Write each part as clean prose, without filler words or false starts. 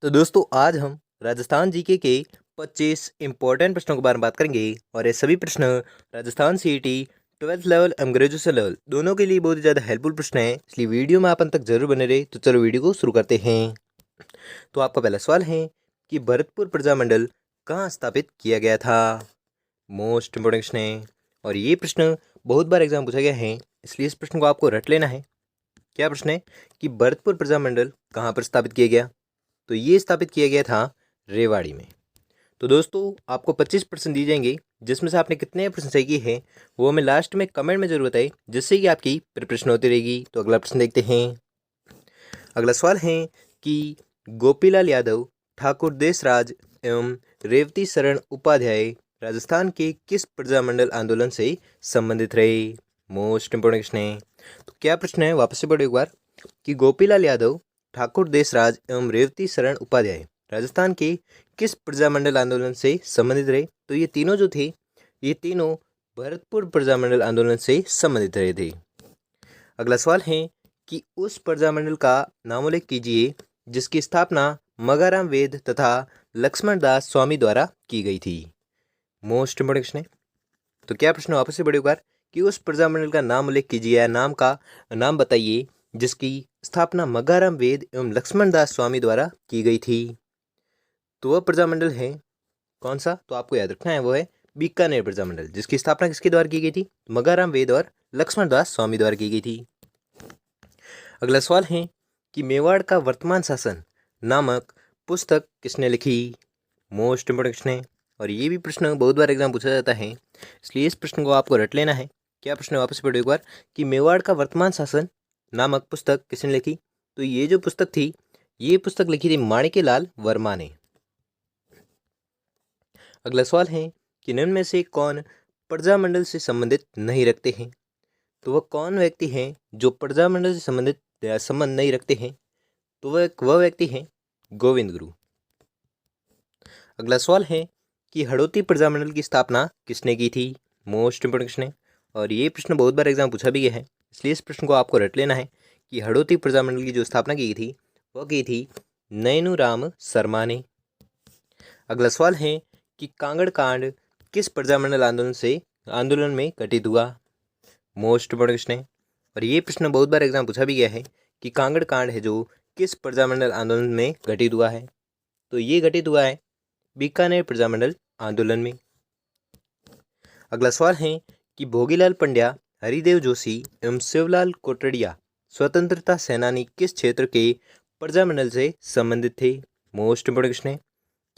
तो दोस्तों आज हम राजस्थान जीके के 25 इम्पोर्टेंट प्रश्नों के बारे में बात करेंगे और ये सभी प्रश्न राजस्थान सीईटी 12th लेवल एवं ग्रेजुएशन लेवल दोनों के लिए बहुत ही ज़्यादा हेल्पफुल प्रश्न है, इसलिए वीडियो में आप अंत तक जरूर बने रहे। तो चलो वीडियो को शुरू करते हैं। तो आपका पहला सवाल है कि भरतपुर प्रजामंडल कहाँ स्थापित किया गया था। मोस्ट इम्पोर्टेंट प्रश्न है और ये प्रश्न बहुत बार एग्जाम पूछा गया है, इसलिए इस प्रश्न को आपको रट लेना है। क्या प्रश्न है कि भरतपुर प्रजामंडल कहाँ पर स्थापित किया गया, तो ये स्थापित किया गया था रेवाड़ी में। तो दोस्तों आपको 25% दी जाएंगे, जिसमें से आपने कितने प्रश्न सही किए हैं वो हमें लास्ट में कमेंट में जरूर बताएं, जिससे कि आपकी प्रिपरेशन होती रहेगी। तो अगला प्रश्न देखते हैं। अगला सवाल है कि गोपीलाल यादव, ठाकुर देसराज एवं रेवती शरण उपाध्याय राजस्थान के किस प्रजामंडल आंदोलन से संबंधित रहे। मोस्ट इंपोर्टेंट प्रश्न है। तो क्या प्रश्न है, वापस से पढ़ो एक बार कि गोपीलाल यादव, ठाकुर देसराज एवं रेवती शरण उपाध्याय राजस्थान के किस प्रजामंडल आंदोलन से संबंधित रहे। तो ये तीनों जो थे, ये तीनों भरतपुर प्रजामंडल आंदोलन से संबंधित रहे थे। अगला सवाल है कि उस प्रजामंडल का नामोल्लेख कीजिए जिसकी स्थापना मगाराम वेद तथा लक्ष्मण दास स्वामी द्वारा की गई थी। मोस्ट इंपोर्टेंट प्रश्न है। तो क्या प्रश्न, वापस से बड़े बार कि उस प्रजामंडल का नाम उल्लेख कीजिए या नाम बताइए जिसकी स्थापना मगाराम वेद एवं लक्ष्मण दास स्वामी द्वारा की गई थी। तो वह प्रजामंडल है कौन सा, तो आपको याद रखना है वो है बीकानेर प्रजामंडल, जिसकी स्थापना किसके द्वारा की गई थी, मगाराम वेद और लक्ष्मण दास स्वामी द्वारा की गई थी। अगला सवाल है कि मेवाड़ का वर्तमान शासन नामक पुस्तक किसने लिखी। मोस्ट इंपोर्टेंट प्रश्न है और ये भी प्रश्न बहुत बार एग्जाम पूछा जाता है, इसलिए इस प्रश्न को आपको रट लेना है। क्या प्रश्न है, वापस पढ़ो एक बार कि मेवाड़ का वर्तमान शासन नामक पुस्तक किसने लिखी। तो ये जो पुस्तक थी, ये पुस्तक लिखी थी माणिक्यलाल वर्मा ने। अगला सवाल है कि निम्न में से कौन प्रजामंडल से संबंधित नहीं रखते हैं। तो वह कौन व्यक्ति हैं जो प्रजामंडल से संबंध नहीं रखते हैं। तो वह व्यक्ति हैं गोविंद गुरु। अगला सवाल है कि हड़ौती प्रजामंडल की स्थापना किसने की थी। मोस्ट इंपोर्टेंट प्रश्न है और ये प्रश्न बहुत बार एग्जाम पूछा भी गया है, इसलिए इस प्रश्न को आपको रट लेना है कि हड़ौती प्रजामंडल की जो स्थापना की थी वह की थी नैनूराम शर्मा ने। अगला सवाल है कि कांगड़ कांड किस प्रजामंडल आंदोलन में घटित हुआ। मोस्ट इंपोर्टेंट प्रश्न है और ये प्रश्न बहुत बार एग्जाम पूछा भी गया है कि कांगड़ कांड है जो किस प्रजामंडल आंदोलन में घटित हुआ है। तो ये घटित हुआ है बीकानेर प्रजामंडल आंदोलन में। अगला सवाल है कि भोगीलाल पंड्या, हरिदेव जोशी एवं शिवलाल कोटड़िया स्वतंत्रता सेनानी किस क्षेत्र के प्रजामंडल से संबंधित थे। मोस्ट इंपोर्टेंट प्रश्न है।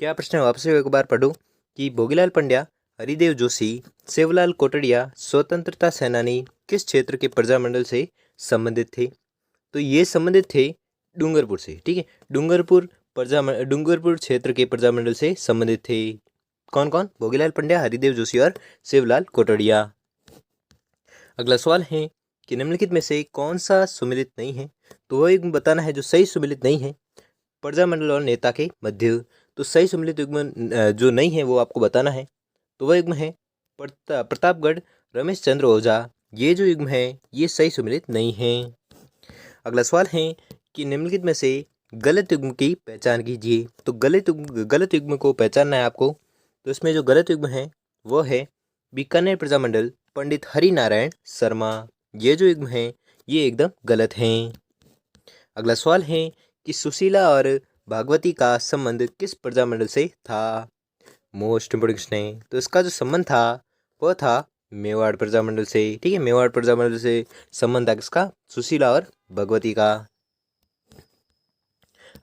क्या प्रश्न है, वापस एक बार पढ़ो कि भोगीलाल पंड्या, हरिदेव जोशी, शिवलाल कोटड़िया स्वतंत्रता सेनानी किस क्षेत्र के प्रजामंडल से संबंधित थे। तो ये संबंधित थे डूंगरपुर से। ठीक है, डूंगरपुर क्षेत्र के प्रजामंडल से संबंधित थे। कौन कौन, भोगीलाल पंड्या, हरिदेव जोशी और शिवलाल कोटड़िया। अगला सवाल है कि निम्नलिखित में से कौन सा सुमिलित नहीं है। तो वह युग्म बताना है जो सही सुमिलित नहीं है प्रजामंडल और नेता के मध्य। तो सही सुमिलित युग्म जो नहीं है वो आपको बताना है। तो वह युग्म है प्रतापगढ़ रमेश चंद्र ओझा। ये जो युग्म है ये सही सुमिलित नहीं है। अगला सवाल है कि निम्नलिखित में से गलत युग्म की पहचान कीजिए। तो गलत युग्म को पहचानना है आपको। तो इसमें जो गलत युग्म है वो है बीकानेर प्रजामंडल पंडित हरि नारायण शर्मा। ये जो युग्म है ये एकदम गलत है। अगला सवाल है कि सुशीला और भागवती का संबंध किस प्रजामंडल से था। मोस्ट इंपोर्टेंट क्वेश्चन है। तो इसका जो संबंध था वह था मेवाड़ प्रजामंडल से। ठीक है, मेवाड़ प्रजामंडल से संबंध था किसका, सुशीला और भगवती का।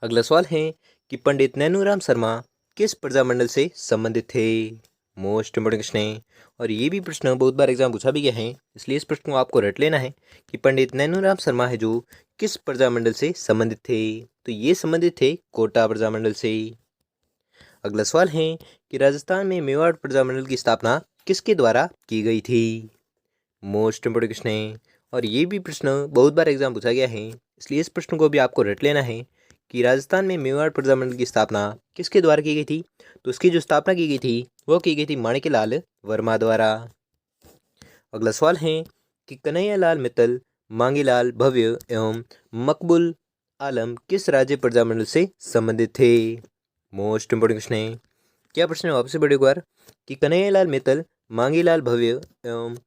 अगला सवाल है कि पंडित नैनूराम शर्मा किस प्रजामंडल से संबंधित थे। मोस्ट इंपोर्टेंट क्वेश्चन है और ये भी प्रश्न बहुत बार एग्जाम पूछा भी गया है, इसलिए इस प्रश्न को आपको रट लेना है कि पंडित नैनूराम शर्मा है जो किस प्रजामंडल से संबंधित थे। तो ये संबंधित थे कोटा प्रजामंडल से। अगला सवाल है कि राजस्थान में मेवाड़ प्रजामंडल की स्थापना किसके द्वारा की गई थी। मोस्ट इंपोर्टेंट क्वेश्चन है और ये भी प्रश्न बहुत बार एग्जाम पूछा गया है, इसलिए इस प्रश्न को भी आपको रट लेना है कि राजस्थान में मेवाड़ प्रजामंडल की स्थापना किसके द्वारा की गई थी। तो उसकी जो स्थापना की गई थी वो की गई थी माणिक्यलाल वर्मा द्वारा। अगला सवाल है कि कन्हैयालाल मित्तल, मांगीलाल भव्य एवं मकबूल आलम किस राज्य प्रजामंडल से संबंधित थे? मोस्ट इंपोर्टेंट क्वेश्चन है। क्या प्रश्न है वापस से बड़े एक बार कि कन्हैयालाल मित्तल, मांगीलाल भव्य एवं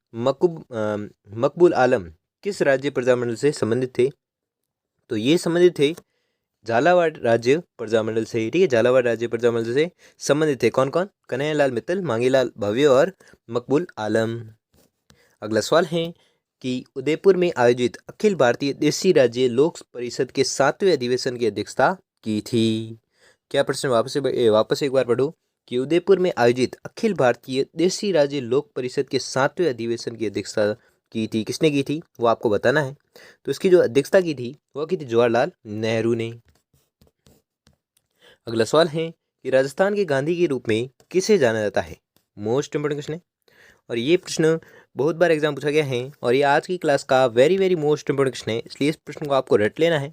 मकबूल आलम किस राज्य प्रजामंडल से संबंधित थे? तो ये संबंधित थे झालावाड़ राज्य प्रजामंडल से। ठीक है, झालावाड़ राज्य प्रजामंडल से संबंधित थे कौन कौन? कन्हैयालाल मित्तल, मांगीलाल भव्य और मकबूल आलम। अगला सवाल है कि उदयपुर में आयोजित अखिल भारतीय देशी राज्य लोक परिषद के 7वें अधिवेशन की अध्यक्षता की थी। क्या प्रश्न वापस एक बार पढ़ो कि उदयपुर में आयोजित अखिल भारतीय देशी राज्य लोक परिषद के 7वें अधिवेशन की अध्यक्षता की थी, किसने की थी वो आपको बताना है। तो इसकी जो अध्यक्षता की थी वो की थी जवाहरलाल नेहरू ने। अगला सवाल है कि राजस्थान के गांधी के रूप में किसे जाना जाता है? मोस्ट इंपोर्टेंट क्वेश्चन है और ये प्रश्न बहुत बार एग्जाम पूछा गया है और ये आज की क्लास का वेरी मोस्ट इंपोर्टेंट क्वेश्चन है, इसलिए इस प्रश्न को आपको रट लेना है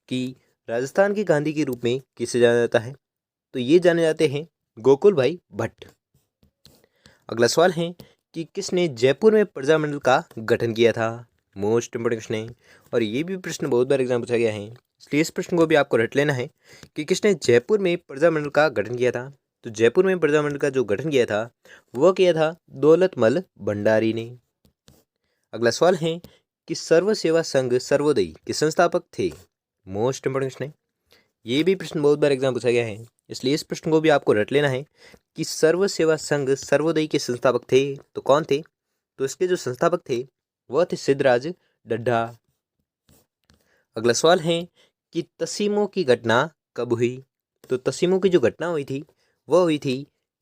कि राजस्थान के गांधी के रूप में किसे जाना जाता है? तो ये जाने जाते हैं गोकुल भाई भट्ट। अगला सवाल है कि किसने जयपुर में प्रजामंडल का गठन किया था? मोस्ट इंपोर्टेंट क्वेश्चन है और ये भी प्रश्न बहुत बार एग्जाम पूछा गया है, इसलिए इस प्रश्न को भी आपको रट लेना है कि किसने जयपुर में प्रजामंडल का गठन किया था? तो जयपुर में प्रजामंडल का जो गठन किया था वह किया था दौलतमल भंडारी ने। अगला सवाल है कि सर्व सेवा संघ सर्वोदय के संस्थापक थे? मोस्ट इंपोर्टेंट क्वेश्चन है, ये भी प्रश्न बहुत बार एग्जाम पूछा गया है, इसलिए इस प्रश्न को भी आपको रट लेना है कि सर्व सेवा संघ सर्वोदय के संस्थापक थे तो कौन थे? तो इसके जो संस्थापक थे वह थे सिद्धराज डड्डा। अगला सवाल है कि तसीमों की घटना कब हुई? तो तसीमों की जो घटना हुई थी वह हुई थी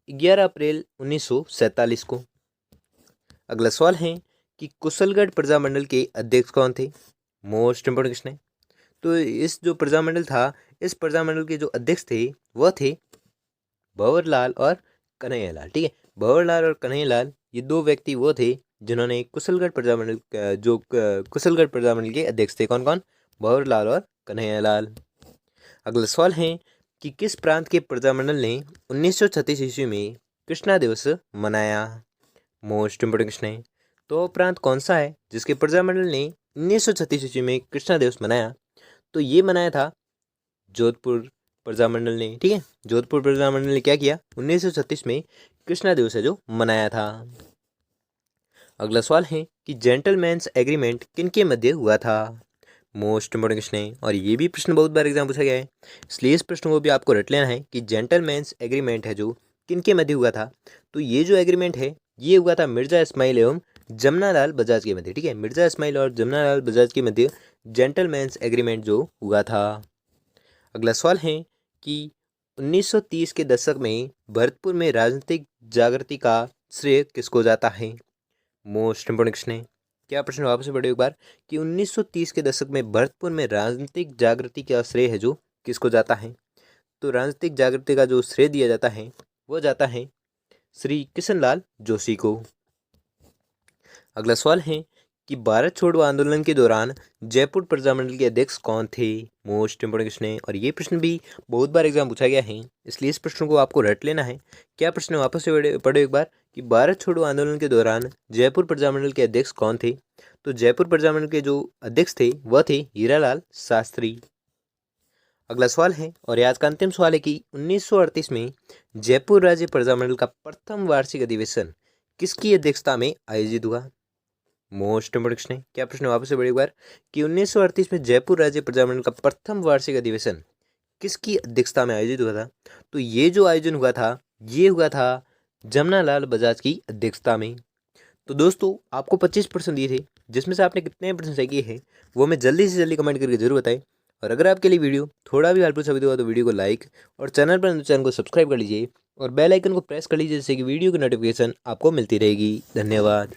11 अप्रैल 1947 को। अगला सवाल है कि कुशलगढ़ प्रजामंडल के अध्यक्ष कौन थे? मोस्ट इंपोर्टेंट क्वेश्चन है। तो इस जो प्रजामंडल था, इस प्रजामंडल के जो अध्यक्ष थे वह थे भंवरलाल और कन्हैयालाल। ठीक है, भंवरलाल और कन्हैयालाल ये दो व्यक्ति वो थे जिन्होंने कुशलगढ़ प्रजामंडल कुशलगढ़ प्रजामंडल के अध्यक्ष थे। कौन कौन? भंवरलाल और कन्हैयालाल। अगला सवाल है कि किस प्रांत के प्रजामंडल ने 1936 ईस्वी में कृष्णा दिवस मनाया? मोस्ट इंपोर्टेंट क्वेश्चन है। तो प्रांत कौन सा है जिसके प्रजामंडल ने 1936 ईस्वी में कृष्णा दिवस मनाया? तो ये मनाया था जोधपुर प्रजामंडल ने। ठीक है, जोधपुर प्रजामंडल ने क्या किया? 1936 में कृष्णा दिवस है जो मनाया था। अगला सवाल है कि जेंटलमैन्स एग्रीमेंट किनके मध्य हुआ था? मोस्ट इंपोर्टेंट क्वेश्चन है और ये भी प्रश्न बहुत बार एग्जाम पूछा गया है, इसलिए इस प्रश्न को भी आपको रट लेना है कि जेंटलमैन्स एग्रीमेंट है जो किनके मध्य हुआ था? तो ये जो एग्रीमेंट है ये हुआ था मिर्जा इस्माइल एवं जमनालाल बजाज के मध्य। ठीक है, मिर्जा इस्माइल और जमनालाल बजाज के मध्य जेंटलमैन्स एग्रीमेंट जो हुआ था। अगला सवाल है कि 1930 के दशक में भरतपुर में राजनीतिक जागृति का श्रेय किसको जाता है? मोस्ट इंपोर्टेंट क्वेश्चन है। क्या प्रश्न वापस से पढ़े एक बार कि 1930 के दशक में भरतपुर में राजनीतिक जागृति का श्रेय है जो किसको जाता है? तो राजनीतिक जागृति का जो श्रेय दिया जाता है वो जाता है श्री किशनलाल जोशी को। अगला सवाल है कि भारत छोड़ो आंदोलन के दौरान जयपुर प्रजामंडल के अध्यक्ष कौन थे? मोस्ट इंपोर्टेंट क्वेश्चन है और ये प्रश्न भी बहुत बार एग्जाम पूछा गया है, इसलिए इस प्रश्न को आपको रट लेना है। क्या प्रश्न वापस से पढ़ो एक बार कि भारत छोड़ो आंदोलन के दौरान जयपुर प्रजामंडल के अध्यक्ष कौन थे? तो जयपुर प्रजामंडल के जो अध्यक्ष थे वह थे हीरालाल शास्त्री। अगला सवाल है और आज का अंतिम सवाल है कि 1938 में जयपुर राज्य प्रजामंडल का प्रथम वार्षिक अधिवेशन किसकी अध्यक्षता में आयोजित हुआ? मोस्ट इंपोर्टेंट क्वेश्चन है। क्या प्रश्न वापस से बड़ी बार कि 1938 में जयपुर राज्य प्रजामंडल का प्रथम वार्षिक अधिवेशन किसकी अध्यक्षता में आयोजित हुआ था? तो ये जो आयोजन हुआ था ये हुआ था जमनालाल बजाज की अध्यक्षता में। तो दोस्तों आपको 25% दिए थे, जिसमें से आपने कितने परसेंट सही किए हैं वो हमें जल्दी से जल्दी कमेंट करके जरूर बताएं। और अगर आपके लिए वीडियो थोड़ा भी हेल्पफुल साबित हुआ तो वीडियो को लाइक और चैनल को सब्सक्राइब कर लीजिए और बेल आइकन को प्रेस कर लीजिए जिससे कि वीडियो की नोटिफिकेशन आपको मिलती रहेगी। धन्यवाद।